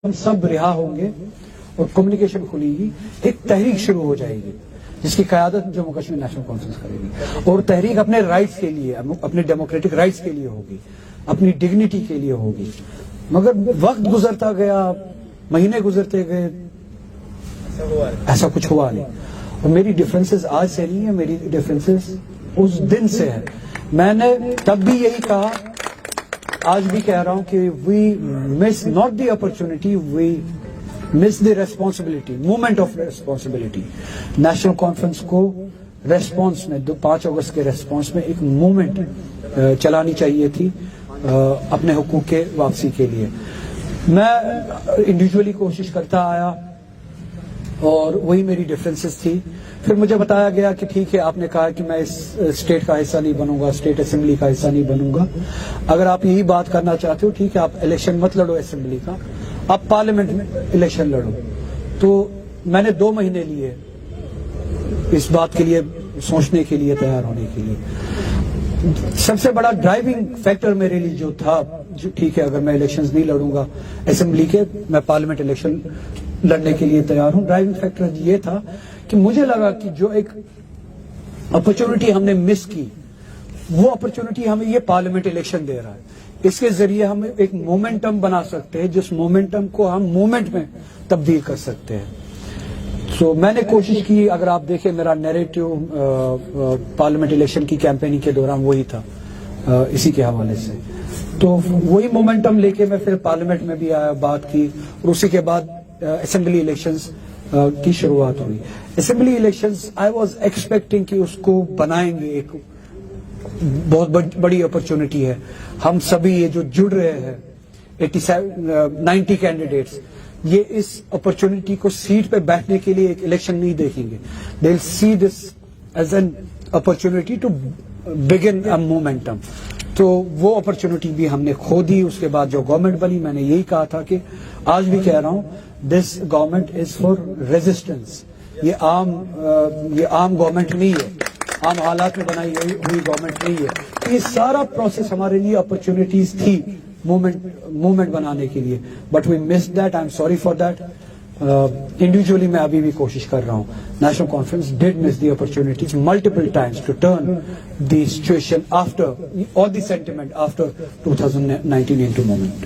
ہم سب رہا ہوں گے اور کمیونیکیشن کھلے گی، ایک تحریک شروع ہو جائے گی جس کی قیادت جموں کشمیر نیشنل کانفرنس کرے گی، اور تحریک اپنے رائٹس کے لیے، اپنے ڈیموکریٹک رائٹس کے لیے ہوگی، اپنی ڈگنیٹی کے لیے ہوگی. مگر وقت گزرتا گیا، مہینے گزرتے گئے، ایسا کچھ ہوا نہیں. اور میری ڈفرینسز آج سے نہیں ہے، میری ڈفرینسز اس دن سے ہے. میں نے تب بھی یہی کہا، آج بھی کہہ رہا ہوں کہ we miss not the opportunity, we miss the responsibility, moment of responsibility. National conference کو ریسپانس میں 5 اگست کے ریسپانس میں ایک مومنٹ چلانی چاہیے تھی اپنے حقوق کے واپسی کے لیے. میں انڈیویجولی کوشش کرتا آیا اور وہی میری ڈفرینسز تھی. پھر مجھے بتایا گیا کہ ٹھیک ہے، آپ نے کہا کہ میں اس اسٹیٹ کا حصہ نہیں بنوں گا، اسٹیٹ اسمبلی کا حصہ نہیں بنوں گا. اگر آپ یہی بات کرنا چاہتے ہو، ٹھیک ہے، آپ الیکشن مت لڑو اسمبلی کا، آپ پارلیمنٹ میں الیکشن لڑو. تو میں نے 2 مہینے لیے اس بات کے لیے سوچنے کے لیے، تیار ہونے کے لیے. سب سے بڑا ڈرائیونگ فیکٹر میرے لیے جو تھا، ٹھیک ہے اگر میں الیکشنز نہیں لڑوں گا اسمبلی کے، میں پارلیمنٹ الیکشن لڑنے کے لیے تیار ہوں. ڈرائیونگ فیکٹر یہ تھا کہ مجھے لگا کہ جو ایک اپرچونٹی ہم نے مس کی، وہ اپرچونٹی ہمیں یہ پارلیمنٹ الیکشن دے رہا ہے. اس کے ذریعے ہم ایک مومنٹم بنا سکتے ہیں، جس مومنٹم کو ہم مومنٹ میں تبدیل کر سکتے ہیں. تو میں نے کوشش کی، اگر آپ دیکھیں میرا نیریٹو پارلیمنٹ الیکشن کی کیمپیننگ کے دوران وہی تھا، اسی کے حوالے سے. تو وہی مومنٹم لے کے میں پھر پارلیمنٹ میں بھی آیا، بات کی، اور اسی کے بعد اسمبلی الیکشنز کی شروعات ہوئی. Assembly elections I was expecting کہ اس کو بنائیں گے، ایک بہت بڑی اپرچونٹی ہے. ہم سبھی یہ جو جڑ رہے ہیں 90 کینڈیڈیٹس، یہ اس اپرچونٹی کو سیٹ پہ بیٹھنے کے لیے ایک الیکشن نہیں دیکھیں گے. They will see this as an opportunity to begin a momentum. تو وہ اپرچونٹی بھی ہم نے کھو دی. اس کے بعد جو گورنمنٹ بنی، میں نے یہی کہا تھا کہ آج بھی کہہ رہا ہوں، this government is for resistance. یہ عام گورنمنٹ نہیں ہے، عام حالات میں بنائی ہوئی گورنمنٹ نہیں ہے. یہ سارا پروسیس ہمارے لیے اپرچونٹیز تھی موومنٹ بنانے کے لیے. But we miss that, I am sorry for that. Individually میں ابھی بھی کوشش کر رہا ہوں. National Conference did miss the opportunities multiple times to turn the situation after all the sentiment after 2019 into moment.